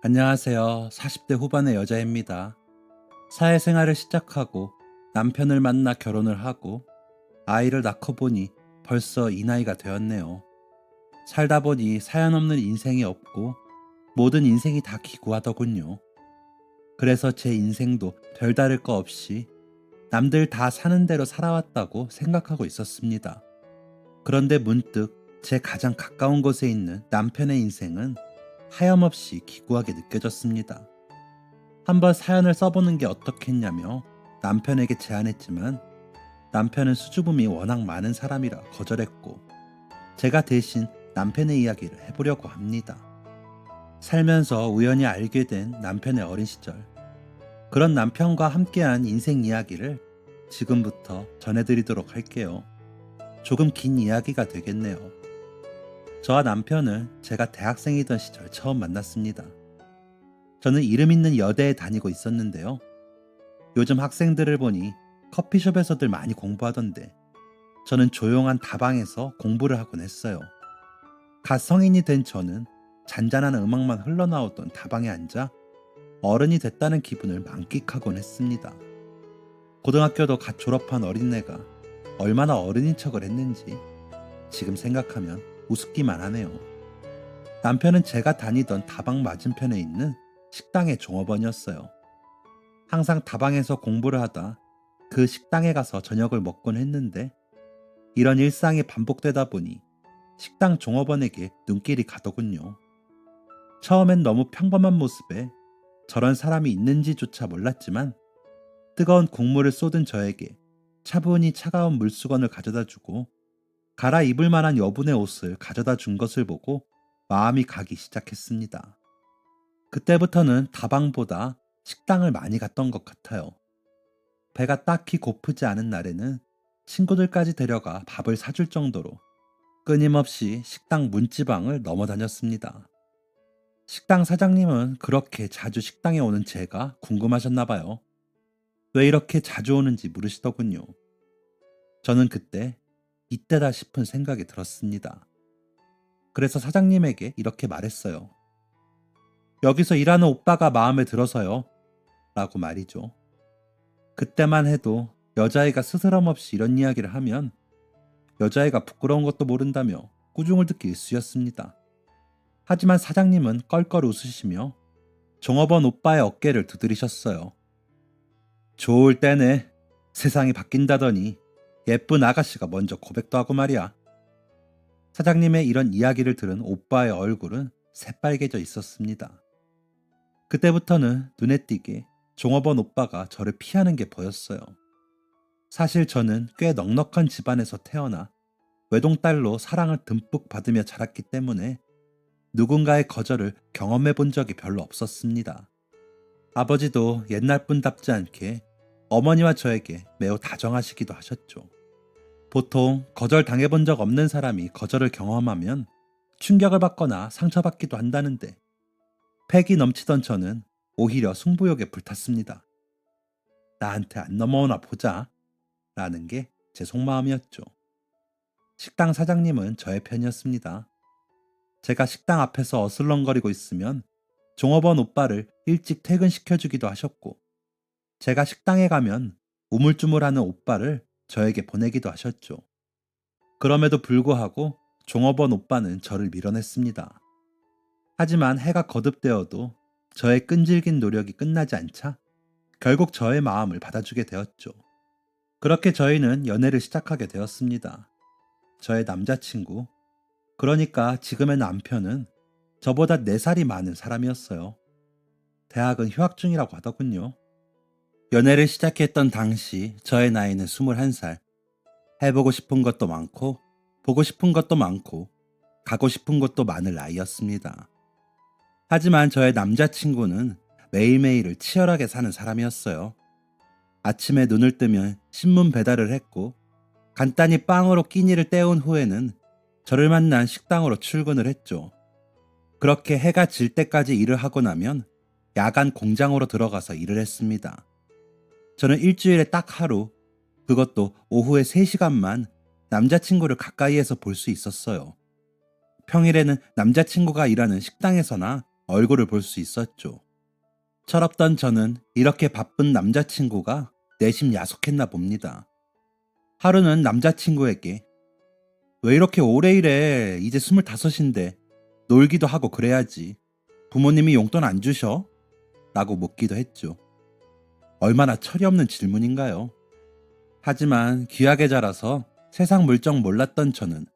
안녕하세요. 40대 후반의 여자입니다. 사회생활을 시작하고 남편을 만나 결혼을 하고 아이를 낳고 보니 벌써 이 나이가 되었네요. 살다 보니 사연 없는 인생이 없고 모든 인생이 다 기구하더군요. 그래서 제 인생도 별다를 거 없이 남들 다 사는 대로 살아왔다고 생각하고 있었습니다. 그런데 문득 제 가장 가까운 곳에 있는 남편의 인생은 하염없이 기구하게 느껴졌습니다. 한번 사연을 써보는 게 어떻겠냐며 남편에게 제안했지만 남편은 수줍음이 워낙 많은 사람이라 거절했고 제가 대신 남편의 이야기를 해보려고 합니다. 살면서 우연히 알게 된 남편의 어린 시절, 그런 남편과 함께한 인생 이야기를 지금부터 전해드리도록 할게요. 조금 긴 이야기가 되겠네요. 저와 남편은 제가 대학생이던 시절 처음 만났습니다. 저는 이름 있는 여대에 다니고 있었는데요. 요즘 학생들을 보니 커피숍에서들 많이 공부하던데 저는 조용한 다방에서 공부를 하곤 했어요. 갓 성인이 된 저는 잔잔한 음악만 흘러나오던 다방에 앉아 어른이 됐다는 기분을 만끽하곤 했습니다. 고등학교도 갓 졸업한 어린애가 얼마나 어른인 척을 했는지 지금 생각하면 우습기만 하네요. 남편은 제가 다니던 다방 맞은편에 있는 식당의 종업원이었어요. 항상 다방에서 공부를 하다 그 식당에 가서 저녁을 먹곤 했는데 이런 일상이 반복되다 보니 식당 종업원에게 눈길이 가더군요. 처음엔 너무 평범한 모습에 저런 사람이 있는지조차 몰랐지만 뜨거운 국물을 쏟은 저에게 차분히 차가운 물수건을 가져다 주고 갈아입을 만한 여분의 옷을 가져다 준 것을 보고 마음이 가기 시작했습니다. 그때부터는 다방보다 식당을 많이 갔던 것 같아요. 배가 딱히 고프지 않은 날에는 친구들까지 데려가 밥을 사줄 정도로 끊임없이 식당 문지방을 넘어다녔습니다. 식당 사장님은 그렇게 자주 식당에 오는 제가 궁금하셨나 봐요. 왜 이렇게 자주 오는지 물으시더군요. 저는 그때 이때다 싶은 생각이 들었습니다. 그래서 사장님에게 이렇게 말했어요. 여기서 일하는 오빠가 마음에 들어서요. 라고 말이죠. 그때만 해도 여자애가 스스럼 없이 이런 이야기를 하면 여자애가 부끄러운 것도 모른다며 꾸중을 듣기 일쑤였습니다. 하지만 사장님은 껄껄 웃으시며 종업원 오빠의 어깨를 두드리셨어요. 좋을 때네. 세상이 바뀐다더니 예쁜 아가씨가 먼저 고백도 하고 말이야. 사장님의 이런 이야기를 들은 오빠의 얼굴은 새빨개져 있었습니다. 그때부터는 눈에 띄게 종업원 오빠가 저를 피하는 게 보였어요. 사실 저는 꽤 넉넉한 집안에서 태어나 외동딸로 사랑을 듬뿍 받으며 자랐기 때문에 누군가의 거절을 경험해 본 적이 별로 없었습니다. 아버지도 옛날 분답지 않게 어머니와 저에게 매우 다정하시기도 하셨죠. 보통 거절 당해본 적 없는 사람이 거절을 경험하면 충격을 받거나 상처받기도 한다는데 패기 넘치던 저는 오히려 승부욕에 불탔습니다. 나한테 안 넘어오나 보자 라는 게 제 속마음이었죠. 식당 사장님은 저의 편이었습니다. 제가 식당 앞에서 어슬렁거리고 있으면 종업원 오빠를 일찍 퇴근시켜주기도 하셨고 제가 식당에 가면 우물쭈물하는 오빠를 저에게 보내기도 하셨죠. 그럼에도 불구하고 종업원 오빠는 저를 밀어냈습니다. 하지만 해가 거듭되어도 저의 끈질긴 노력이 끝나지 않자 결국 저의 마음을 받아주게 되었죠. 그렇게 저희는 연애를 시작하게 되었습니다. 저의 남자친구, 그러니까 지금의 남편은 저보다 4살이 많은 사람이었어요. 대학은 휴학 중이라고 하더군요. 연애를 시작했던 당시 저의 나이는 21살. 해보고 싶은 것도 많고 보고 싶은 것도 많고 가고 싶은 곳도 많을 나이였습니다. 하지만 저의 남자친구는 매일매일을 치열하게 사는 사람이었어요. 아침에 눈을 뜨면 신문 배달을 했고 간단히 빵으로 끼니를 때운 후에는 저를 만난 식당으로 출근을 했죠. 그렇게 해가 질 때까지 일을 하고 나면 야간 공장으로 들어가서 일을 했습니다. 저는 일주일에 딱 하루, 그것도 오후에 3시간만 남자친구를 가까이에서 볼 수 있었어요. 평일에는 남자친구가 일하는 식당에서나 얼굴을 볼 수 있었죠. 철없던 저는 이렇게 바쁜 남자친구가 내심 야속했나 봅니다. 하루는 남자친구에게 왜 이렇게 오래 일해? 이제 25인데 놀기도 하고 그래야지. 부모님이 용돈 안 주셔? 라고 묻기도 했죠. 얼마나 철이 없는 질문인가요? 하지만 귀하게 자라서 세상 물정 몰랐던 저는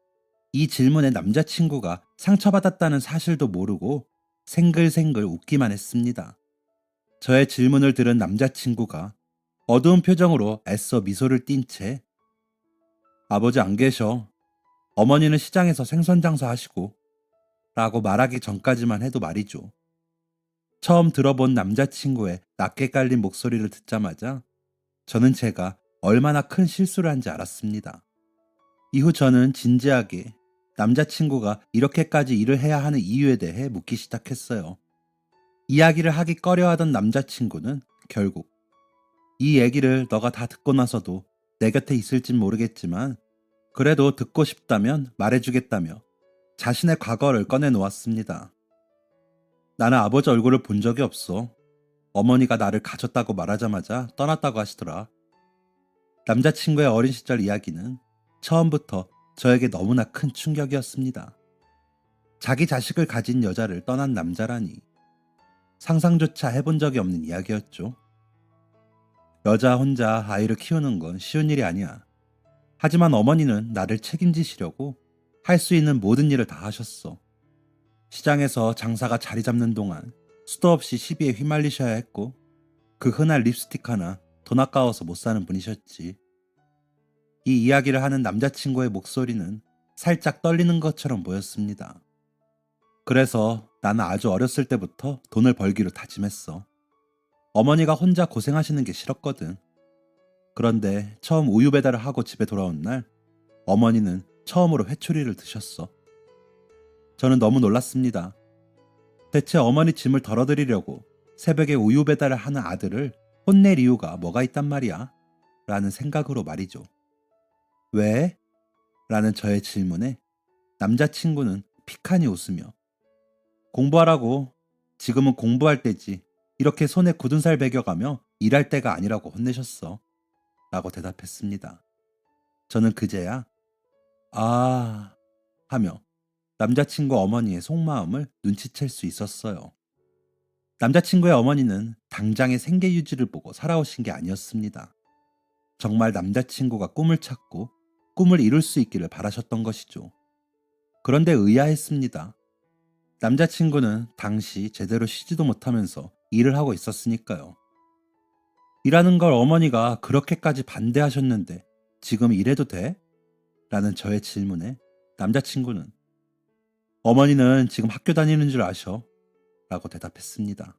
이 질문에 남자친구가 상처받았다는 사실도 모르고 생글생글 웃기만 했습니다. 저의 질문을 들은 남자친구가 어두운 표정으로 애써 미소를 띈 채 아버지 안 계셔. 어머니는 시장에서 생선 장사하시고 라고 말하기 전까지만 해도 말이죠. 처음 들어본 남자친구의 낮게 깔린 목소리를 듣자마자 저는 제가 얼마나 큰 실수를 한지 알았습니다. 이후 저는 진지하게 남자친구가 이렇게까지 일을 해야 하는 이유에 대해 묻기 시작했어요. 이야기를 하기 꺼려하던 남자친구는 결국 이 얘기를 너가 다 듣고 나서도 내 곁에 있을진 모르겠지만 그래도 듣고 싶다면 말해주겠다며 자신의 과거를 꺼내놓았습니다. 나는 아버지 얼굴을 본 적이 없어. 어머니가 나를 가졌다고 말하자마자 떠났다고 하시더라. 남자친구의 어린 시절 이야기는 처음부터 저에게 너무나 큰 충격이었습니다. 자기 자식을 가진 여자를 떠난 남자라니 상상조차 해본 적이 없는 이야기였죠. 여자 혼자 아이를 키우는 건 쉬운 일이 아니야. 하지만 어머니는 나를 책임지시려고 할 수 있는 모든 일을 다 하셨어. 시장에서 장사가 자리 잡는 동안 수도 없이 시비에 휘말리셔야 했고 그 흔한 립스틱 하나 돈 아까워서 못 사는 분이셨지. 이 이야기를 하는 남자친구의 목소리는 살짝 떨리는 것처럼 보였습니다. 그래서 나는 아주 어렸을 때부터 돈을 벌기로 다짐했어. 어머니가 혼자 고생하시는 게 싫었거든. 그런데 처음 우유 배달을 하고 집에 돌아온 날 어머니는 처음으로 회초리를 드셨어. 저는 너무 놀랐습니다. 대체 어머니 짐을 덜어드리려고 새벽에 우유 배달을 하는 아들을 혼낼 이유가 뭐가 있단 말이야? 라는 생각으로 말이죠. 왜? 라는 저의 질문에 남자친구는 피칸이 웃으며 공부하라고. 지금은 공부할 때지. 이렇게 손에 굳은 살 베겨가며 일할 때가 아니라고 혼내셨어. 라고 대답했습니다. 저는 그제야 아 하며 남자친구 어머니의 속마음을 눈치챌 수 있었어요. 남자친구의 어머니는 당장의 생계 유지를 보고 살아오신 게 아니었습니다. 정말 남자친구가 꿈을 찾고 꿈을 이룰 수 있기를 바라셨던 것이죠. 그런데 의아했습니다. 남자친구는 당시 제대로 쉬지도 못하면서 일을 하고 있었으니까요. 일하는 걸 어머니가 그렇게까지 반대하셨는데 지금 일해도 돼? 라는 저의 질문에 남자친구는 어머니는 지금 학교 다니는 줄 아셔. 라고 대답했습니다.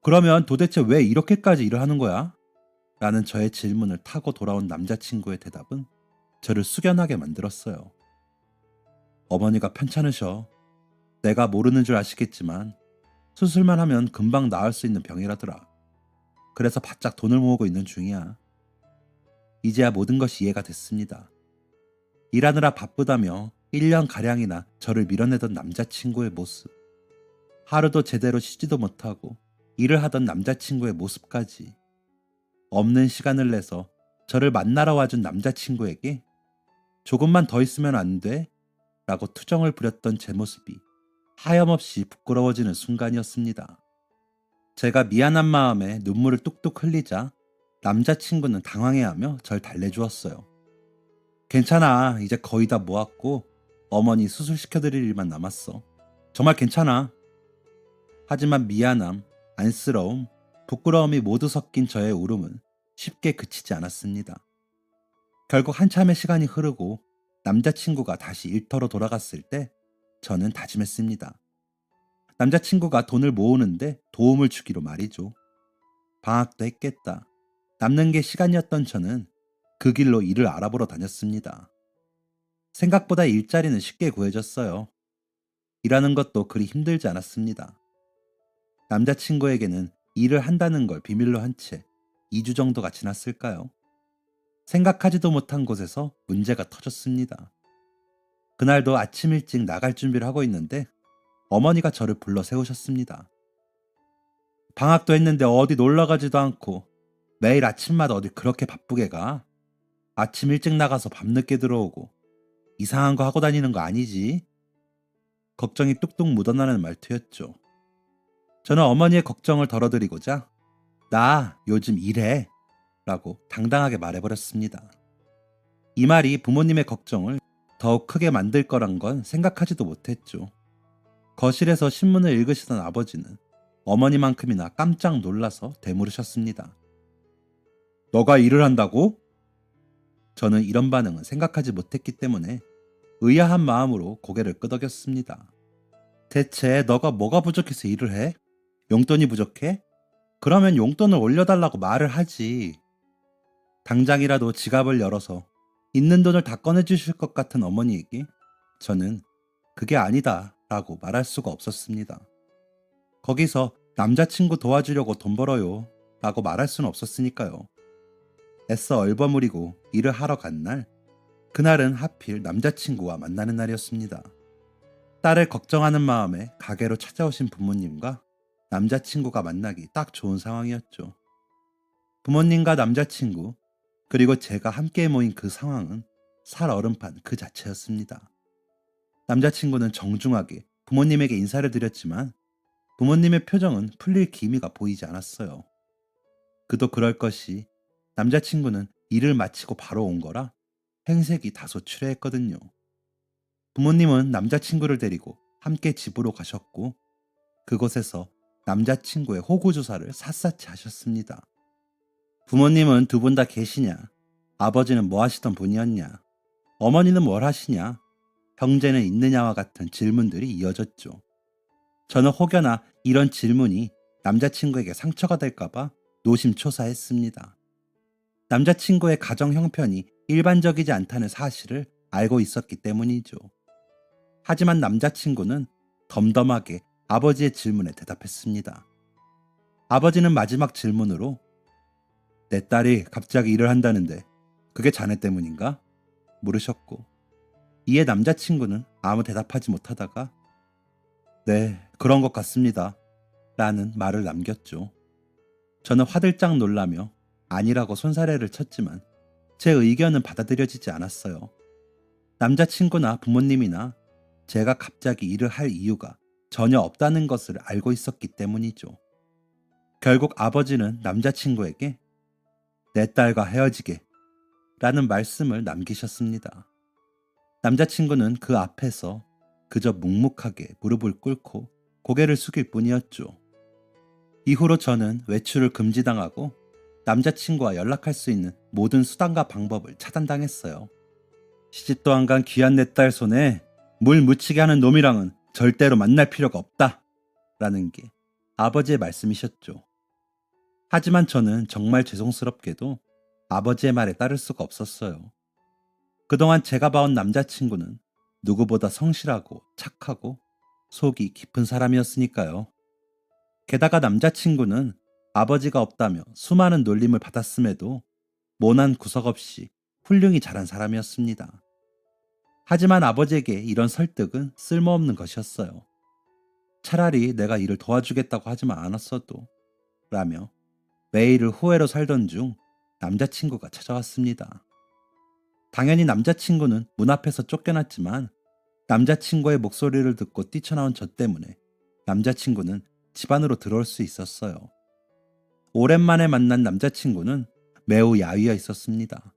그러면 도대체 왜 이렇게까지 일을 하는 거야? 라는 저의 질문을 타고 돌아온 남자친구의 대답은 저를 숙연하게 만들었어요. 어머니가 편찮으셔. 내가 모르는 줄 아시겠지만 수술만 하면 금방 나을 수 있는 병이라더라. 그래서 바짝 돈을 모으고 있는 중이야. 이제야 모든 것이 이해가 됐습니다. 일하느라 바쁘다며 1년가량이나 저를 밀어내던 남자친구의 모습. 하루도 제대로 쉬지도 못하고 일을 하던 남자친구의 모습까지. 없는 시간을 내서 저를 만나러 와준 남자친구에게 조금만 더 있으면 안 돼? 라고 투정을 부렸던 제 모습이 하염없이 부끄러워지는 순간이었습니다. 제가 미안한 마음에 눈물을 뚝뚝 흘리자 남자친구는 당황해하며 절 달래주었어요. 괜찮아. 이제 거의 다 모았고 어머니 수술시켜드릴 일만 남았어. 정말 괜찮아. 하지만 미안함, 안쓰러움, 부끄러움이 모두 섞인 저의 울음은 쉽게 그치지 않았습니다. 결국 한참의 시간이 흐르고 남자친구가 다시 일터로 돌아갔을 때 저는 다짐했습니다. 남자친구가 돈을 모으는데 도움을 주기로 말이죠. 방학도 했겠다. 남는 게 시간이었던 저는 그 길로 일을 알아보러 다녔습니다. 생각보다 일자리는 쉽게 구해졌어요. 일하는 것도 그리 힘들지 않았습니다. 남자친구에게는 일을 한다는 걸 비밀로 한 채 2주 정도가 지났을까요? 생각하지도 못한 곳에서 문제가 터졌습니다. 그날도 아침 일찍 나갈 준비를 하고 있는데 어머니가 저를 불러 세우셨습니다. 방학도 했는데 어디 놀러 가지도 않고 매일 아침마다 어디 그렇게 바쁘게 가? 아침 일찍 나가서 밤늦게 들어오고 이상한 거 하고 다니는 거 아니지? 걱정이 뚝뚝 묻어나는 말투였죠. 저는 어머니의 걱정을 덜어드리고자 나 요즘 일해 라고 당당하게 말해버렸습니다. 이 말이 부모님의 걱정을 더욱 크게 만들 거란 건 생각하지도 못했죠. 거실에서 신문을 읽으시던 아버지는 어머니만큼이나 깜짝 놀라서 되물으셨습니다. 너가 일을 한다고? 저는 이런 반응은 생각하지 못했기 때문에 의아한 마음으로 고개를 끄덕였습니다. 대체 너가 뭐가 부족해서 일을 해? 용돈이 부족해? 그러면 용돈을 올려달라고 말을 하지. 당장이라도 지갑을 열어서 있는 돈을 다 꺼내주실 것 같은 어머니에게 저는 그게 아니다 라고 말할 수가 없었습니다. 거기서 남자친구 도와주려고 돈 벌어요 라고 말할 수는 없었으니까요. 애써 얼버무리고 일을 하러 간 날, 그날은 하필 남자친구와 만나는 날이었습니다. 딸을 걱정하는 마음에 가게로 찾아오신 부모님과 남자친구가 만나기 딱 좋은 상황이었죠. 부모님과 남자친구, 그리고 제가 함께 모인 그 상황은 살얼음판 그 자체였습니다. 남자친구는 정중하게 부모님에게 인사를 드렸지만 부모님의 표정은 풀릴 기미가 보이지 않았어요. 그도 그럴 것이 남자친구는 일을 마치고 바로 온 거라 행색이 다소 추레했거든요. 부모님은 남자친구를 데리고 함께 집으로 가셨고 그곳에서 남자친구의 호구조사를 샅샅이 하셨습니다. 부모님은 두 분 다 계시냐? 아버지는 뭐 하시던 분이었냐? 어머니는 뭘 하시냐? 형제는 있느냐와 같은 질문들이 이어졌죠. 저는 혹여나 이런 질문이 남자친구에게 상처가 될까봐 노심초사했습니다. 남자친구의 가정 형편이 일반적이지 않다는 사실을 알고 있었기 때문이죠. 하지만 남자친구는 덤덤하게 아버지의 질문에 대답했습니다. 아버지는 마지막 질문으로 내 딸이 갑자기 일을 한다는데 그게 자네 때문인가? 물으셨고 이에 남자친구는 아무 대답하지 못하다가 네, 그런 것 같습니다 라는 말을 남겼죠. 저는 화들짝 놀라며 아니라고 손사래를 쳤지만 제 의견은 받아들여지지 않았어요. 남자친구나 부모님이나 제가 갑자기 일을 할 이유가 전혀 없다는 것을 알고 있었기 때문이죠. 결국 아버지는 남자친구에게 내 딸과 헤어지게 라는 말씀을 남기셨습니다. 남자친구는 그 앞에서 그저 묵묵하게 무릎을 꿇고 고개를 숙일 뿐이었죠. 이후로 저는 외출을 금지당하고 남자친구와 연락할 수 있는 모든 수단과 방법을 차단당했어요. 시집도 안 간 귀한 내 딸 손에 물 묻히게 하는 놈이랑은 절대로 만날 필요가 없다 라는 게 아버지의 말씀이셨죠. 하지만 저는 정말 죄송스럽게도 아버지의 말에 따를 수가 없었어요. 그동안 제가 봐온 남자친구는 누구보다 성실하고 착하고 속이 깊은 사람이었으니까요. 게다가 남자친구는 아버지가 없다며 수많은 놀림을 받았음에도 모난 구석 없이 훌륭히 자란 사람이었습니다. 하지만 아버지에게 이런 설득은 쓸모없는 것이었어요. 차라리 내가 일을 도와주겠다고 하지만 않았어도 라며 매일을 후회로 살던 중 남자친구가 찾아왔습니다. 당연히 남자친구는 문 앞에서 쫓겨났지만 남자친구의 목소리를 듣고 뛰쳐나온 저 때문에 남자친구는 집 안으로 들어올 수 있었어요. 오랜만에 만난 남자친구는 매우 야위어 있었습니다.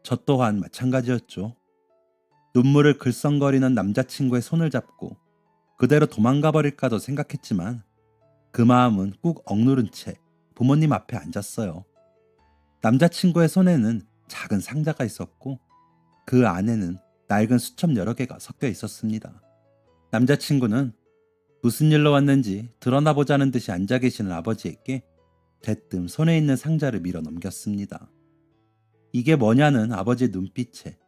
저 또한 마찬가지였죠. 눈물을 글썽거리는 남자친구의 손을 잡고 그대로 도망가 버릴까도 생각했지만 그 마음은 꾹 억누른 채 부모님 앞에 앉았어요. 남자친구의 손에는 작은 상자가 있었고 그 안에는 낡은 수첩 여러 개가 섞여 있었습니다. 남자친구는 무슨 일로 왔는지 드러나 보자는 듯이 앉아 계시는 아버지에게 대뜸 손에 있는 상자를 밀어 넘겼습니다. 이게 뭐냐는 아버지의 눈빛에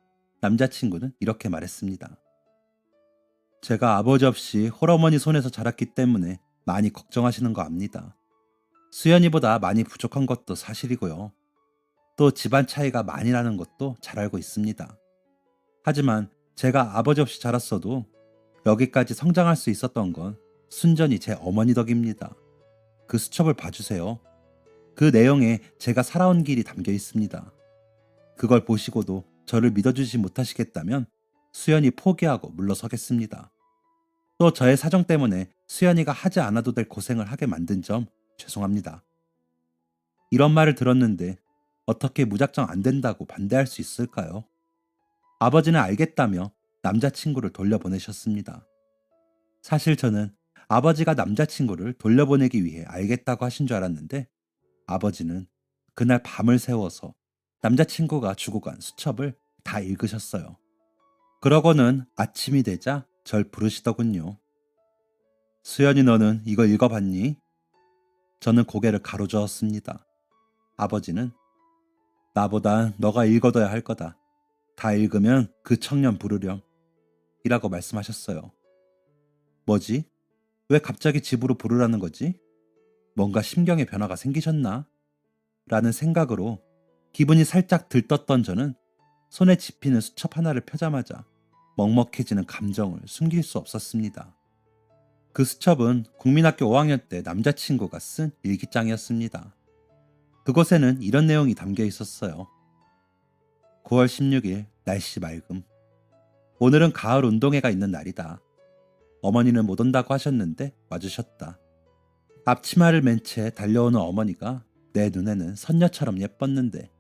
남자친구는 이렇게 말했습니다. 제가 아버지 없이 홀어머니 손에서 자랐기 때문에 많이 걱정하시는 거 압니다. 수연이보다 많이 부족한 것도 사실이고요. 또 집안 차이가 많이 나는 것도 잘 알고 있습니다. 하지만 제가 아버지 없이 자랐어도 여기까지 성장할 수 있었던 건 순전히 제 어머니 덕입니다. 그 수첩을 봐주세요. 그 내용에 제가 살아온 길이 담겨 있습니다. 그걸 보시고도 저를 믿어주지 못하시겠다면 수연이 포기하고 물러서겠습니다. 또 저의 사정 때문에 수연이가 하지 않아도 될 고생을 하게 만든 점 죄송합니다. 이런 말을 들었는데 어떻게 무작정 안 된다고 반대할 수 있을까요? 아버지는 알겠다며 남자친구를 돌려보내셨습니다. 사실 저는 아버지가 남자친구를 돌려보내기 위해 알겠다고 하신 줄 알았는데 아버지는 그날 밤을 새워서 남자친구가 주고 간 수첩을 다 읽으셨어요. 그러고는 아침이 되자 절 부르시더군요. 수연이 너는 이거 읽어봤니? 저는 고개를 가로저었습니다. 아버지는 나보단 너가 읽어둬야 할 거다. 다 읽으면 그 청년 부르렴. 이라고 말씀하셨어요. 뭐지? 왜 갑자기 집으로 부르라는 거지? 뭔가 심경의 변화가 생기셨나? 라는 생각으로 기분이 살짝 들떴던 저는 손에 집히는 수첩 하나를 펴자마자 먹먹해지는 감정을 숨길 수 없었습니다. 그 수첩은 국민학교 5학년 때 남자친구가 쓴 일기장이었습니다. 그곳에는 이런 내용이 담겨 있었어요. 9월 16일 날씨 맑음. 오늘은 가을 운동회가 있는 날이다. 어머니는 못 온다고 하셨는데 와주셨다. 앞치마를 맨 채 달려오는 어머니가 내 눈에는 선녀처럼 예뻤는데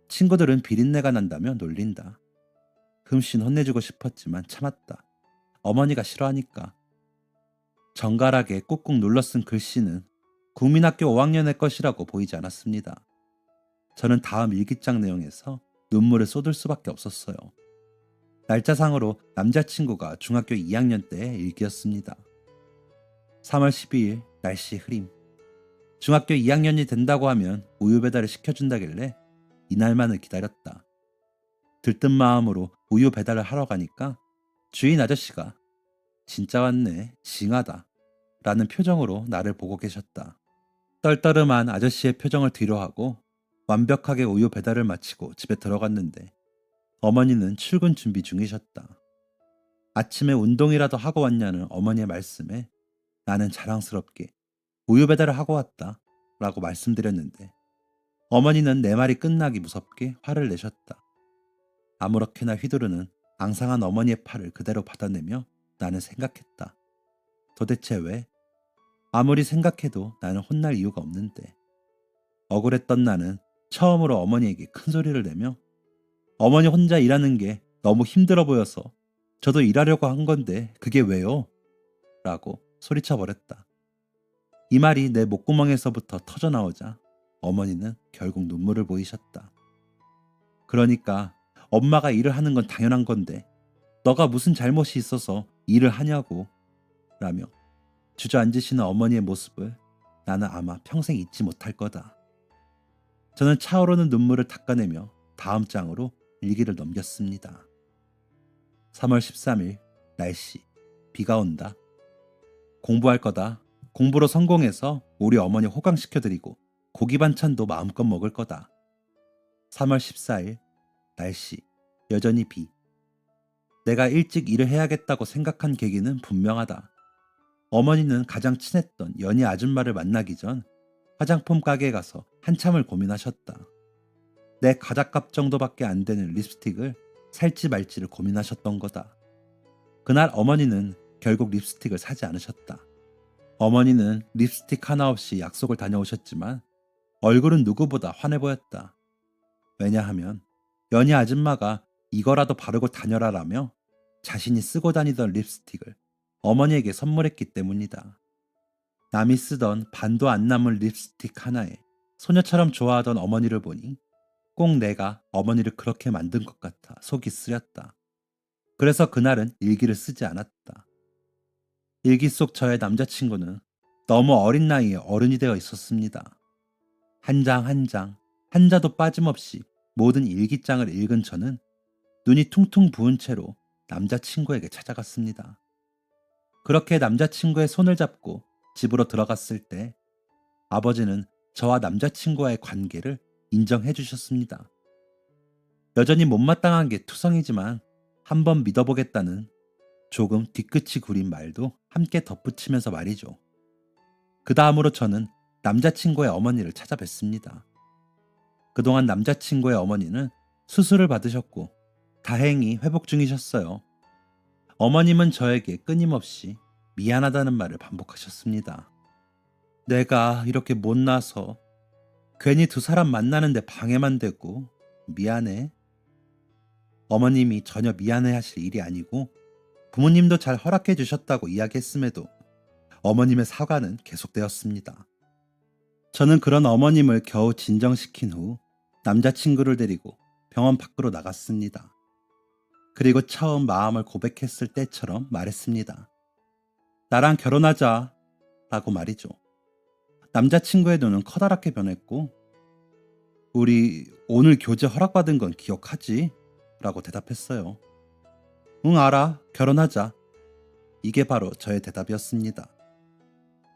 친구들은 비린내가 난다며 놀린다. 흠씬 혼내주고 싶었지만 참았다. 어머니가 싫어하니까. 정갈하게 꾹꾹 눌러 쓴 글씨는 국민학교 5학년의 것이라고 보이지 않았습니다. 저는 다음 일기장 내용에서 눈물을 쏟을 수밖에 없었어요. 날짜상으로 남자친구가 중학교 2학년 때의 일기였습니다. 3월 12일 날씨 흐림. 중학교 2학년이 된다고 하면 우유 배달을 시켜준다길래 이날만을 기다렸다. 들뜬 마음으로 우유 배달을 하러 가니까 주인 아저씨가 진짜 왔네, 징하다 라는 표정으로 나를 보고 계셨다. 떨떠름한 아저씨의 표정을 뒤로하고 완벽하게 우유 배달을 마치고 집에 들어갔는데 어머니는 출근 준비 중이셨다. 아침에 운동이라도 하고 왔냐는 어머니의 말씀에 나는 자랑스럽게 우유 배달을 하고 왔다 라고 말씀드렸는데 어머니는 내 말이 끝나기 무섭게 화를 내셨다. 아무렇게나 휘두르는 앙상한 어머니의 팔을 그대로 받아내며 나는 생각했다. 도대체 왜? 아무리 생각해도 나는 혼날 이유가 없는데. 억울했던 나는 처음으로 어머니에게 큰 소리를 내며 어머니 혼자 일하는 게 너무 힘들어 보여서 저도 일하려고 한 건데 그게 왜요? 라고 소리쳐 버렸다. 이 말이 내 목구멍에서부터 터져나오자 어머니는 결국 눈물을 보이셨다. 그러니까 엄마가 일을 하는 건 당연한 건데 너가 무슨 잘못이 있어서 일을 하냐고 라며 주저앉으시는 어머니의 모습을 나는 아마 평생 잊지 못할 거다. 저는 차오르는 눈물을 닦아내며 다음 장으로 일기를 넘겼습니다. 3월 13일 날씨 비가 온다. 공부할 거다. 공부로 성공해서 우리 어머니 호강시켜드리고 고기 반찬도 마음껏 먹을 거다. 3월 14일 날씨 여전히 비. 내가 일찍 일을 해야겠다고 생각한 계기는 분명하다. 어머니는 가장 친했던 연희 아줌마를 만나기 전 화장품 가게에 가서 한참을 고민하셨다. 내 가닥값 정도밖에 안 되는 립스틱을 살지 말지를 고민하셨던 거다. 그날 어머니는 결국 립스틱을 사지 않으셨다. 어머니는 립스틱 하나 없이 약속을 다녀오셨지만 얼굴은 누구보다 환해 보였다. 왜냐하면 연희 아줌마가 이거라도 바르고 다녀라라며 자신이 쓰고 다니던 립스틱을 어머니에게 선물했기 때문이다. 남이 쓰던 반도 안 남은 립스틱 하나에 소녀처럼 좋아하던 어머니를 보니 꼭 내가 어머니를 그렇게 만든 것 같아 속이 쓰렸다. 그래서 그날은 일기를 쓰지 않았다. 일기 속 저의 남자친구는 너무 어린 나이에 어른이 되어 있었습니다. 한 장 한 장, 한자도 빠짐없이 모든 일기장을 읽은 저는 눈이 퉁퉁 부은 채로 남자친구에게 찾아갔습니다. 그렇게 남자친구의 손을 잡고 집으로 들어갔을 때 아버지는 저와 남자친구와의 관계를 인정해 주셨습니다. 여전히 못마땅한 게 투성이지만 한번 믿어보겠다는 조금 뒤끝이 구린 말도 함께 덧붙이면서 말이죠. 그 다음으로 저는 남자친구의 어머니를 찾아뵀습니다. 그동안 남자친구의 어머니는 수술을 받으셨고 다행히 회복 중이셨어요. 어머님은 저에게 끊임없이 미안하다는 말을 반복하셨습니다. 내가 이렇게 못나서 괜히 두 사람 만나는데 방해만 되고 미안해. 어머님이 전혀 미안해 하실 일이 아니고 부모님도 잘 허락해 주셨다고 이야기했음에도 어머님의 사과는 계속되었습니다. 저는 그런 어머님을 겨우 진정시킨 후 남자친구를 데리고 병원 밖으로 나갔습니다. 그리고 처음 마음을 고백했을 때처럼 말했습니다. 나랑 결혼하자 라고 말이죠. 남자친구의 눈은 커다랗게 변했고 우리 오늘 교제 허락받은 건 기억하지? 라고 대답했어요. 응, 알아. 결혼하자. 이게 바로 저의 대답이었습니다.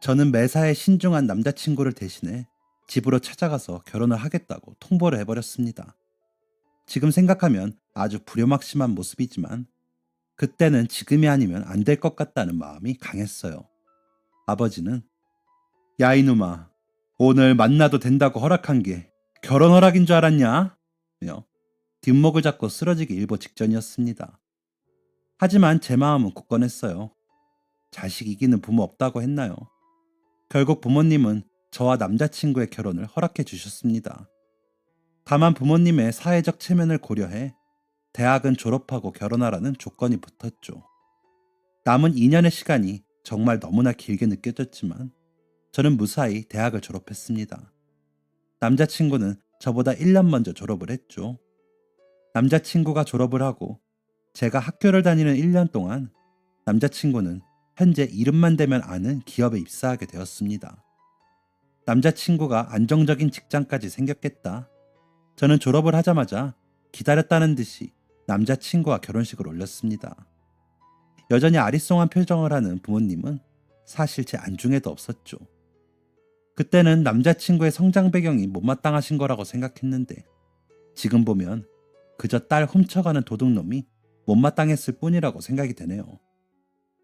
저는 매사에 신중한 남자친구를 대신해 집으로 찾아가서 결혼을 하겠다고 통보를 해버렸습니다. 지금 생각하면 아주 불효막심한 모습이지만 그때는 지금이 아니면 안 될 것 같다는 마음이 강했어요. 아버지는 야 이놈아, 오늘 만나도 된다고 허락한 게 결혼 허락인 줄 알았냐? 며 뒷목을 잡고 쓰러지기 일보 직전이었습니다. 하지만 제 마음은 굳건했어요. 자식 이기는 부모 없다고 했나요? 결국 부모님은 저와 남자친구의 결혼을 허락해 주셨습니다. 다만 부모님의 사회적 체면을 고려해 대학은 졸업하고 결혼하라는 조건이 붙었죠. 남은 2년의 시간이 정말 너무나 길게 느껴졌지만 저는 무사히 대학을 졸업했습니다. 남자친구는 저보다 1년 먼저 졸업을 했죠. 남자친구가 졸업을 하고 제가 학교를 다니는 1년 동안 남자친구는 현재 이름만 대면 아는 기업에 입사하게 되었습니다. 남자친구가 안정적인 직장까지 생겼겠다. 저는 졸업을 하자마자 기다렸다는 듯이 남자친구와 결혼식을 올렸습니다. 여전히 아리송한 표정을 하는 부모님은 사실 제 안중에도 없었죠. 그때는 남자친구의 성장 배경이 못마땅하신 거라고 생각했는데 지금 보면 그저 딸 훔쳐가는 도둑놈이 못마땅했을 뿐이라고 생각이 되네요.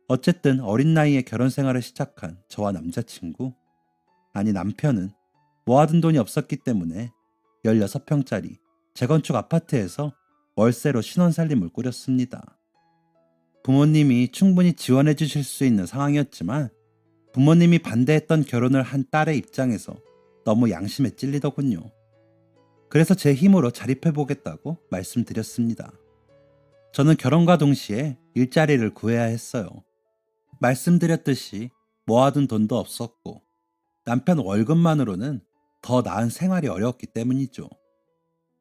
어쨌든 어린 나이에 결혼 생활을 시작한 저와 남자친구, 아니 남편은 모아둔 돈이 없었기 때문에 16평짜리 재건축 아파트에서 월세로 신혼살림을 꾸렸습니다. 부모님이 충분히 지원해 주실 수 있는 상황이었지만 부모님이 반대했던 결혼을 한 딸의 입장에서 너무 양심에 찔리더군요. 그래서 제 힘으로 자립해 보겠다고 말씀드렸습니다. 저는 결혼과 동시에 일자리를 구해야 했어요. 말씀드렸듯이 모아둔 돈도 없었고 남편 월급만으로는 더 나은 생활이 어려웠기 때문이죠.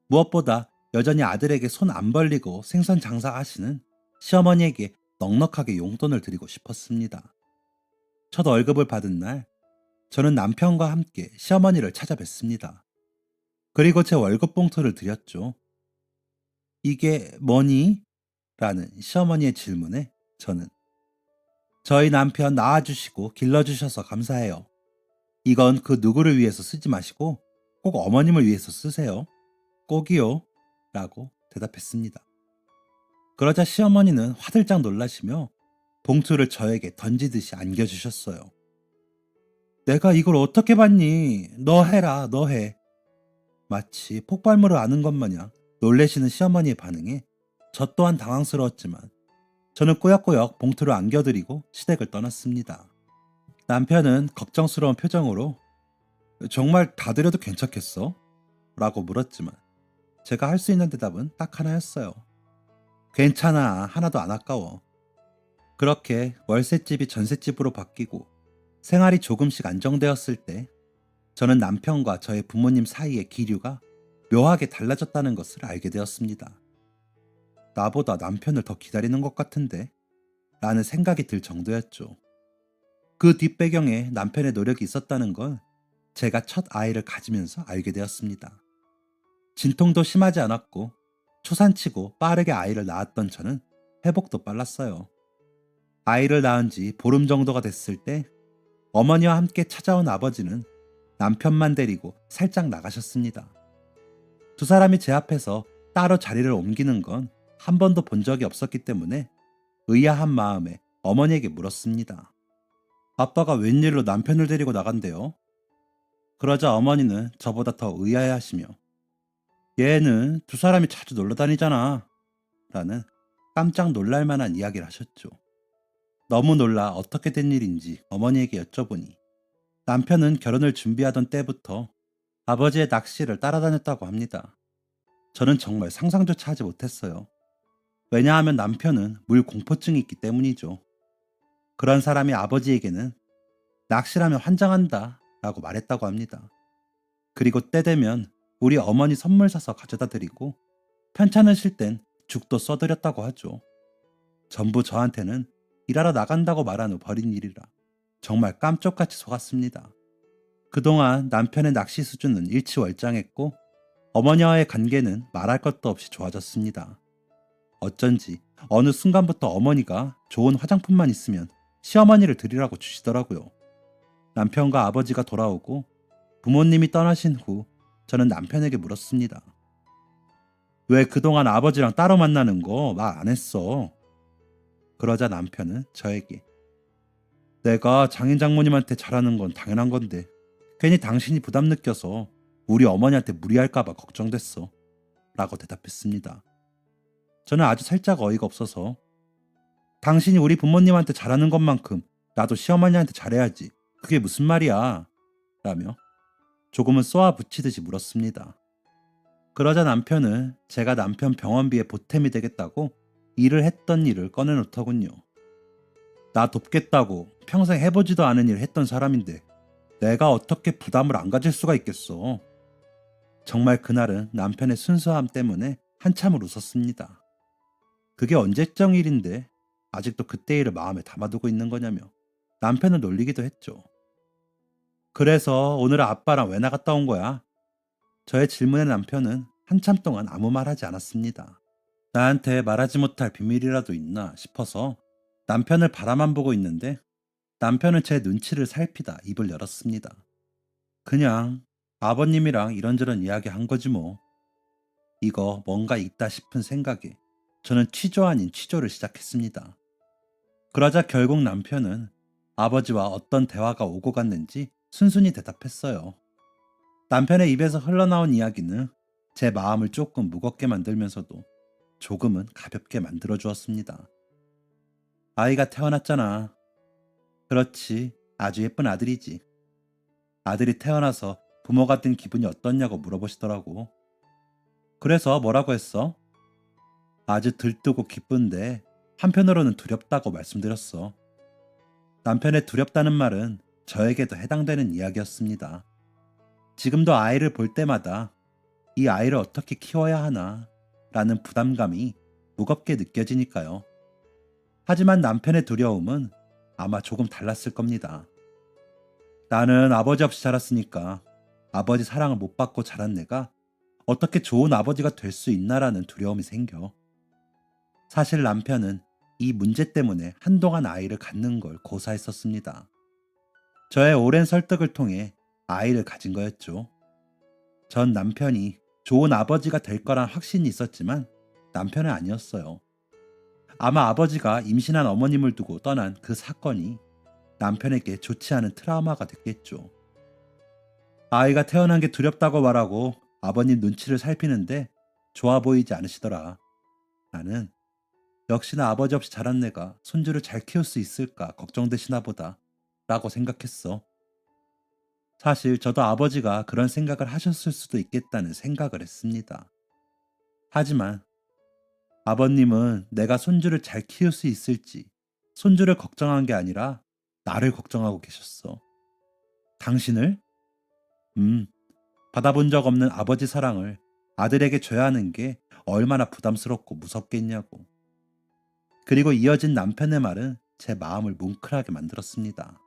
무엇보다 여전히 아들에게 손 안 벌리고 생선 장사하시는 시어머니에게 넉넉하게 용돈을 드리고 싶었습니다. 첫 월급을 받은 날 저는 남편과 함께 시어머니를 찾아뵀습니다. 그리고 제 월급 봉투를 드렸죠. 이게 뭐니? 라는 시어머니의 질문에 저는 저희 남편 낳아주시고 길러주셔서 감사해요. 이건 그 누구를 위해서 쓰지 마시고 꼭 어머님을 위해서 쓰세요. 꼭이요. 라고 대답했습니다. 그러자 시어머니는 화들짝 놀라시며 봉투를 저에게 던지듯이 안겨주셨어요. 내가 이걸 어떻게 받니? 너 해라, 너 해. 마치 폭발물을 아는 것 마냥 놀래시는 시어머니의 반응에 저 또한 당황스러웠지만 저는 꾸역꾸역 봉투를 안겨드리고 시댁을 떠났습니다. 남편은 걱정스러운 표정으로 정말 다 드려도 괜찮겠어? 라고 물었지만 제가 할 수 있는 대답은 딱 하나였어요. 괜찮아, 하나도 안 아까워. 그렇게 월세집이 전셋집으로 바뀌고 생활이 조금씩 안정되었을 때 저는 남편과 저의 부모님 사이의 기류가 묘하게 달라졌다는 것을 알게 되었습니다. 나보다 남편을 더 기다리는 것 같은데? 라는 생각이 들 정도였죠. 그 뒷배경에 남편의 노력이 있었다는 걸 제가 첫 아이를 가지면서 알게 되었습니다. 진통도 심하지 않았고 초산치고 빠르게 아이를 낳았던 저는 회복도 빨랐어요. 아이를 낳은 지 보름 정도가 됐을 때 어머니와 함께 찾아온 아버지는 남편만 데리고 살짝 나가셨습니다. 두 사람이 제 앞에서 따로 자리를 옮기는 건 한 번도 본 적이 없었기 때문에 의아한 마음에 어머니에게 물었습니다. 아빠가 웬일로 남편을 데리고 나간대요? 그러자 어머니는 저보다 더 의아해하시며 얘는 두 사람이 자주 놀러 다니잖아 라는 깜짝 놀랄 만한 이야기를 하셨죠. 너무 놀라 어떻게 된 일인지 어머니에게 여쭤보니 남편은 결혼을 준비하던 때부터 아버지의 낚시를 따라다녔다고 합니다. 저는 정말 상상조차 하지 못했어요. 왜냐하면 남편은 물 공포증이 있기 때문이죠. 그런 사람이 아버지에게는 낚시라면 환장한다 라고 말했다고 합니다. 그리고 때 되면 우리 어머니 선물 사서 가져다 드리고 편찮으실 땐 죽도 써드렸다고 하죠. 전부 저한테는 일하러 나간다고 말한 후 벌인 일이라 정말 깜짝같이 속았습니다. 그동안 남편의 낚시 수준은 일치월장했고 어머니와의 관계는 말할 것도 없이 좋아졌습니다. 어쩐지 어느 순간부터 어머니가 좋은 화장품만 있으면 시어머니를 드리라고 주시더라고요. 남편과 아버지가 돌아오고 부모님이 떠나신 후 저는 남편에게 물었습니다. 왜 그동안 아버지랑 따로 만나는 거 말 안 했어? 그러자 남편은 저에게 내가 장인 장모님한테 잘하는 건 당연한 건데 괜히 당신이 부담 느껴서 우리 어머니한테 무리할까봐 걱정됐어 라고 대답했습니다. 저는 아주 살짝 어이가 없어서 당신이 우리 부모님한테 잘하는 것만큼 나도 시어머니한테 잘해야지 그게 무슨 말이야 라며 조금은 쏘아 붙이듯이 물었습니다. 그러자 남편은 제가 남편 병원비에 보탬이 되겠다고 일을 했던 일을 꺼내놓더군요. 나 돕겠다고 평생 해보지도 않은 일을 했던 사람인데 내가 어떻게 부담을 안 가질 수가 있겠어. 정말 그날은 남편의 순수함 때문에 한참을 웃었습니다. 그게 언제적 일인데 아직도 그때 일을 마음에 담아두고 있는 거냐며 남편을 놀리기도 했죠. 그래서 오늘은 아빠랑 왜 나갔다 온 거야? 저의 질문에 남편은 한참 동안 아무 말 하지 않았습니다. 나한테 말하지 못할 비밀이라도 있나 싶어서 남편을 바라만 보고 있는데 남편은 제 눈치를 살피다 입을 열었습니다. 그냥 아버님이랑 이런저런 이야기 한 거지 뭐. 이거 뭔가 있다 싶은 생각에 저는 취조 아닌 취조를 시작했습니다. 그러자 결국 남편은 아버지와 어떤 대화가 오고 갔는지 순순히 대답했어요. 남편의 입에서 흘러나온 이야기는 제 마음을 조금 무겁게 만들면서도 조금은 가볍게 만들어 주었습니다. 아이가 태어났잖아. 그렇지, 아주 예쁜 아들이지. 아들이 태어나서 부모가 된 기분이 어떻냐고 물어보시더라고. 그래서 뭐라고 했어? 아주 들뜨고 기쁜데 한편으로는 두렵다고 말씀드렸어. 남편의 두렵다는 말은 저에게도 해당되는 이야기였습니다. 지금도 아이를 볼 때마다 이 아이를 어떻게 키워야 하나 라는 부담감이 무겁게 느껴지니까요. 하지만 남편의 두려움은 아마 조금 달랐을 겁니다. 나는 아버지 없이 자랐으니까 아버지 사랑을 못 받고 자란 내가 어떻게 좋은 아버지가 될 수 있나라는 두려움이 생겨. 사실 남편은 이 문제 때문에 한동안 아이를 갖는 걸 고사했었습니다. 저의 오랜 설득을 통해 아이를 가진 거였죠. 전 남편이 좋은 아버지가 될 거란 확신이 있었지만 남편은 아니었어요. 아마 아버지가 임신한 어머님을 두고 떠난 그 사건이 남편에게 좋지 않은 트라우마가 됐겠죠. 아이가 태어난 게 두렵다고 말하고 아버님 눈치를 살피는데 좋아 보이지 않으시더라. 나는 역시나 아버지 없이 자란 내가 손주를 잘 키울 수 있을까 걱정되시나 보다 라고 생각했어. 사실 저도 아버지가 그런 생각을 하셨을 수도 있겠다는 생각을 했습니다. 하지만 아버님은 내가 손주를 잘 키울 수 있을지 손주를 걱정한 게 아니라 나를 걱정하고 계셨어. 당신을? 받아본 적 없는 아버지 사랑을 아들에게 줘야 하는 게 얼마나 부담스럽고 무섭겠냐고. 그리고 이어진 남편의 말은 제 마음을 뭉클하게 만들었습니다.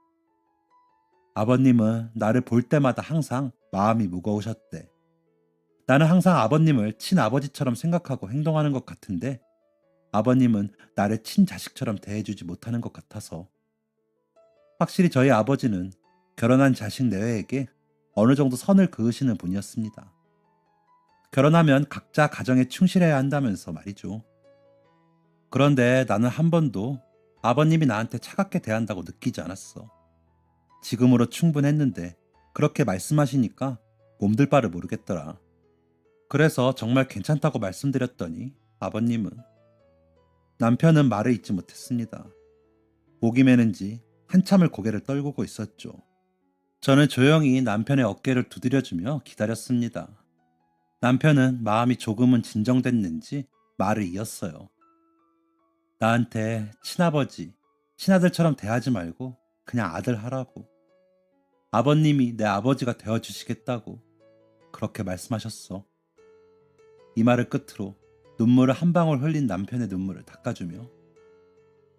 아버님은 나를 볼 때마다 항상 마음이 무거우셨대. 나는 항상 아버님을 친아버지처럼 생각하고 행동하는 것 같은데 아버님은 나를 친자식처럼 대해주지 못하는 것 같아서. 확실히 저희 아버지는 결혼한 자식 내외에게 어느 정도 선을 그으시는 분이었습니다. 결혼하면 각자 가정에 충실해야 한다면서 말이죠. 그런데 나는 한 번도 아버님이 나한테 차갑게 대한다고 느끼지 않았어. 지금으로 충분했는데 그렇게 말씀하시니까 몸둘 바를 모르겠더라. 그래서 정말 괜찮다고 말씀드렸더니 아버님은 남편은 말을 잇지 못했습니다. 목이 메는지 한참을 고개를 떨구고 있었죠. 저는 조용히 남편의 어깨를 두드려주며 기다렸습니다. 남편은 마음이 조금은 진정됐는지 말을 이었어요. 나한테 친아버지, 친아들처럼 대하지 말고 그냥 아들 하라고. 아버님이 내 아버지가 되어주시겠다고 그렇게 말씀하셨어. 이 말을 끝으로 눈물을 한 방울 흘린 남편의 눈물을 닦아주며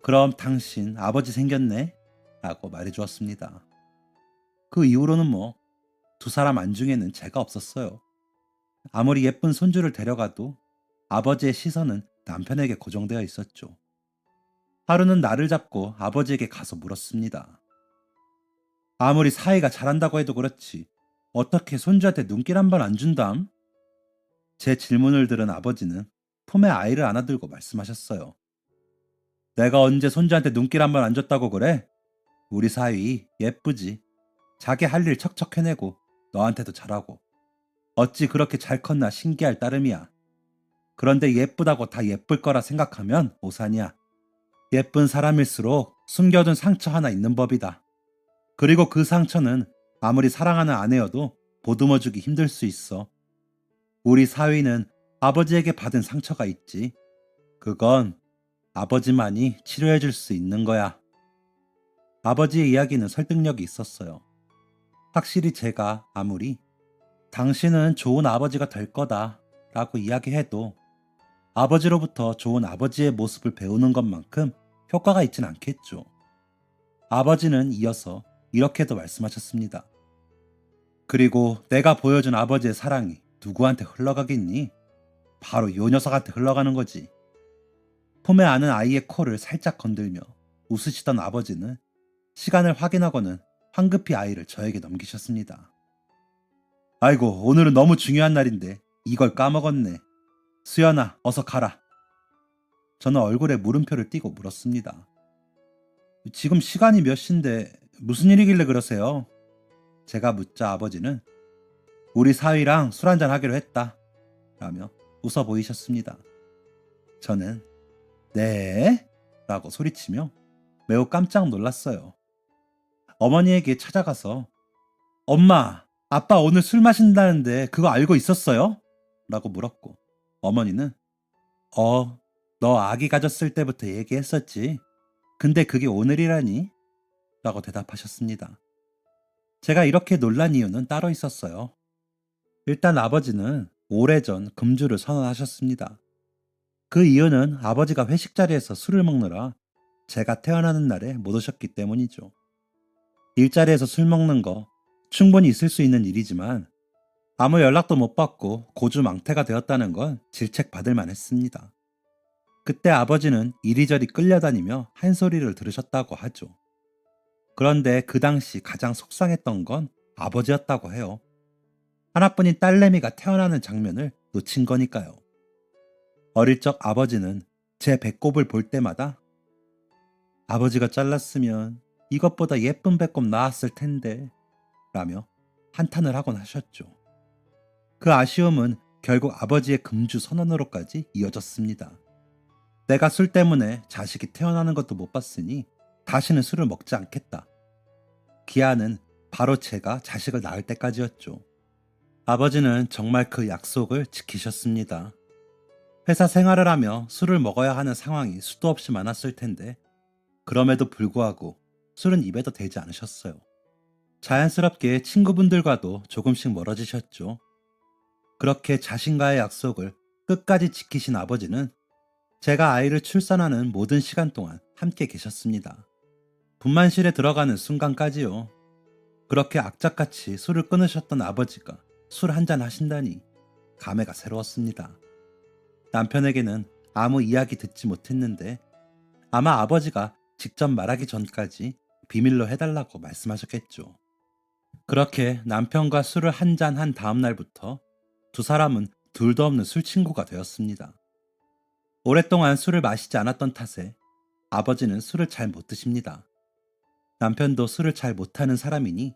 그럼 당신 아버지 생겼네? 라고 말해주었습니다. 그 이후로는 뭐 두 사람 안중에는 제가 없었어요. 아무리 예쁜 손주를 데려가도 아버지의 시선은 남편에게 고정되어 있었죠. 하루는 나를 잡고 아버지에게 가서 물었습니다. 아무리 사이가 잘한다고 해도 그렇지 어떻게 손주한테 눈길 한 번 안 준담? 제 질문을 들은 아버지는 품에 아이를 안아들고 말씀하셨어요. 내가 언제 손주한테 눈길 한 번 안 줬다고 그래? 우리 사위 예쁘지. 자기 할 일 척척 해내고 너한테도 잘하고 어찌 그렇게 잘 컸나 신기할 따름이야. 그런데 예쁘다고 다 예쁠 거라 생각하면 오산이야. 예쁜 사람일수록 숨겨둔 상처 하나 있는 법이다. 그리고 그 상처는 아무리 사랑하는 아내여도 보듬어주기 힘들 수 있어. 우리 사위는 아버지에게 받은 상처가 있지. 그건 아버지만이 치료해줄 수 있는 거야. 아버지의 이야기는 설득력이 있었어요. 확실히 제가 아무리 당신은 좋은 아버지가 될 거다 라고 이야기해도 아버지로부터 좋은 아버지의 모습을 배우는 것만큼 효과가 있진 않겠죠. 아버지는 이어서 이렇게도 말씀하셨습니다. 그리고 내가 보여준 아버지의 사랑이 누구한테 흘러가겠니? 바로 요 녀석한테 흘러가는 거지. 품에 안은 아이의 코를 살짝 건들며 웃으시던 아버지는 시간을 확인하고는 황급히 아이를 저에게 넘기셨습니다. 아이고, 오늘은 너무 중요한 날인데 이걸 까먹었네. 수연아, 어서 가라. 저는 얼굴에 물음표를 띄고 물었습니다. 지금 시간이 몇 시인데 무슨 일이길래 그러세요? 제가 묻자 아버지는 우리 사위랑 술 한잔 하기로 했다 라며 웃어 보이셨습니다. 저는 네? 라고 소리치며 매우 깜짝 놀랐어요. 어머니에게 찾아가서 엄마, 아빠 오늘 술 마신다는데 그거 알고 있었어요? 라고 물었고 어머니는 너 아기 가졌을 때부터 얘기했었지. 근데 그게 오늘이라니? 라고 대답하셨습니다. 제가 이렇게 놀란 이유는 따로 있었어요. 일단 아버지는 오래전 금주를 선언하셨습니다. 그 이유는 아버지가 회식 자리에서 술을 먹느라 제가 태어나는 날에 못 오셨기 때문이죠. 일자리에서 술 먹는 거 충분히 있을 수 있는 일이지만 아무 연락도 못 받고 고주망태가 되었다는 건 질책받을 만했습니다. 그때 아버지는 이리저리 끌려다니며 한 소리를 들으셨다고 하죠. 그런데 그 당시 가장 속상했던 건 아버지였다고 해요. 하나뿐인 딸내미가 태어나는 장면을 놓친 거니까요. 어릴 적 아버지는 제 배꼽을 볼 때마다 아버지가 잘랐으면 이것보다 예쁜 배꼽 나왔을 텐데 라며 한탄을 하곤 하셨죠. 그 아쉬움은 결국 아버지의 금주 선언으로까지 이어졌습니다. 내가 술 때문에 자식이 태어나는 것도 못 봤으니 다시는 술을 먹지 않겠다. 기한은 바로 제가 자식을 낳을 때까지였죠. 아버지는 정말 그 약속을 지키셨습니다. 회사 생활을 하며 술을 먹어야 하는 상황이 수도 없이 많았을 텐데 그럼에도 불구하고 술은 입에도 대지 않으셨어요. 자연스럽게 친구분들과도 조금씩 멀어지셨죠. 그렇게 자신과의 약속을 끝까지 지키신 아버지는 제가 아이를 출산하는 모든 시간 동안 함께 계셨습니다. 분만실에 들어가는 순간까지요. 그렇게 악착같이 술을 끊으셨던 아버지가 술 한잔 하신다니 감회가 새로웠습니다. 남편에게는 아무 이야기 듣지 못했는데 아마 아버지가 직접 말하기 전까지 비밀로 해달라고 말씀하셨겠죠. 그렇게 남편과 술을 한잔 한 다음 날부터 두 사람은 둘도 없는 술 친구가 되었습니다. 오랫동안 술을 마시지 않았던 탓에 아버지는 술을 잘 못 드십니다. 남편도 술을 잘 못하는 사람이니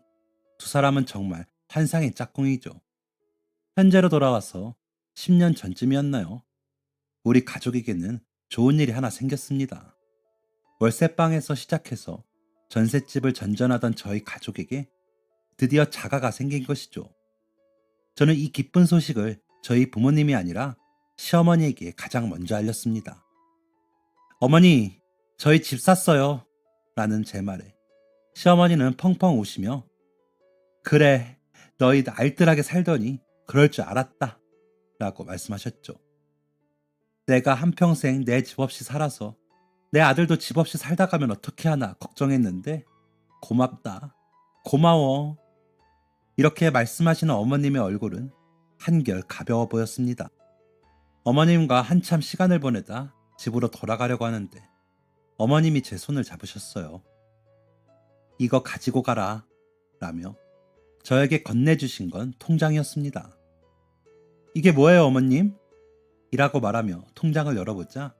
두 사람은 정말 환상의 짝꿍이죠. 현재로 돌아와서 10년 전쯤이었나요? 우리 가족에게는 좋은 일이 하나 생겼습니다. 월세방에서 시작해서 전셋집을 전전하던 저희 가족에게 드디어 자가가 생긴 것이죠. 저는 이 기쁜 소식을 저희 부모님이 아니라 시어머니에게 가장 먼저 알렸습니다. 어머니, 저희 집 샀어요. 라는 제 말에 시어머니는 펑펑 우시며 그래, 너희 알뜰하게 살더니 그럴 줄 알았다. 라고 말씀하셨죠. 내가 한평생 내 집 없이 살아서 내 아들도 집 없이 살다 가면 어떻게 하나 걱정했는데 고맙다. 고마워. 이렇게 말씀하시는 어머님의 얼굴은 한결 가벼워 보였습니다. 어머님과 한참 시간을 보내다 집으로 돌아가려고 하는데 어머님이 제 손을 잡으셨어요. 이거 가지고 가라. 라며 저에게 건네주신 건 통장이었습니다. 이게 뭐예요, 어머님? 이라고 말하며 통장을 열어보자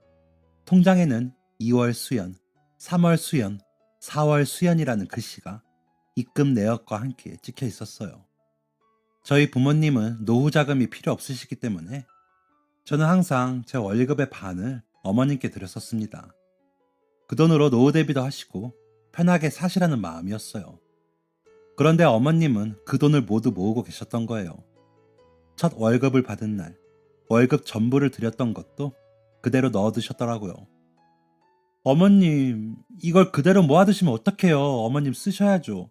통장에는 2월 수연, 3월 수연, 4월 수연이라는 글씨가 입금 내역과 함께 찍혀 있었어요. 저희 부모님은 노후 자금이 필요 없으시기 때문에 저는 항상 제 월급의 반을 어머님께 드렸었습니다. 그 돈으로 노후 대비도 하시고 편하게 사시라는 마음이었어요. 그런데 어머님은 그 돈을 모두 모으고 계셨던 거예요. 첫 월급을 받은 날, 월급 전부를 드렸던 것도 그대로 넣어두셨더라고요. 어머님, 이걸 그대로 모아두시면 어떡해요? 어머님 쓰셔야죠.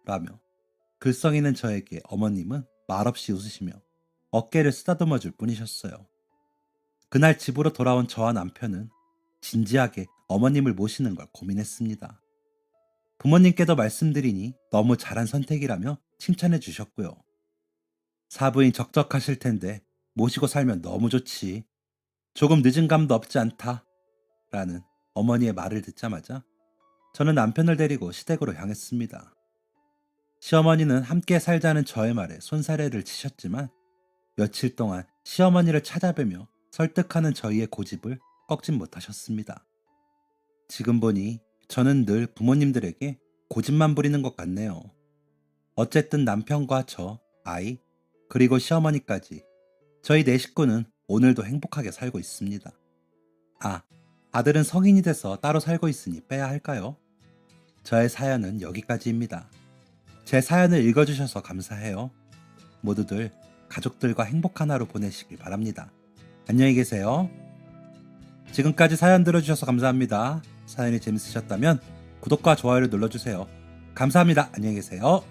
라며 글썽이는 저에게 어머님은 말없이 웃으시며 어깨를 쓰다듬어 줄 뿐이셨어요. 그날 집으로 돌아온 저와 남편은 진지하게 어머님을 모시는 걸 고민했습니다. 부모님께도 말씀드리니 너무 잘한 선택이라며 칭찬해 주셨고요. 사부인 적적하실 텐데 모시고 살면 너무 좋지. 조금 늦은 감도 없지 않다. 라는 어머니의 말을 듣자마자 저는 남편을 데리고 시댁으로 향했습니다. 시어머니는 함께 살자는 저의 말에 손사래를 치셨지만 며칠 동안 시어머니를 찾아뵈며 설득하는 저희의 고집을 꺾진 못하셨습니다. 지금 보니 저는 늘 부모님들에게 고집만 부리는 것 같네요. 어쨌든 남편과 저, 아이, 그리고 시어머니까지 저희 네 식구는 오늘도 행복하게 살고 있습니다. 아, 아들은 성인이 돼서 따로 살고 있으니 빼야 할까요? 저의 사연은 여기까지입니다. 제 사연을 읽어주셔서 감사해요. 모두들 가족들과 행복한 하루 보내시길 바랍니다. 안녕히 계세요. 지금까지 사연 들어주셔서 감사합니다. 사연이 재밌으셨다면 구독과 좋아요를 눌러주세요. 감사합니다. 안녕히 계세요.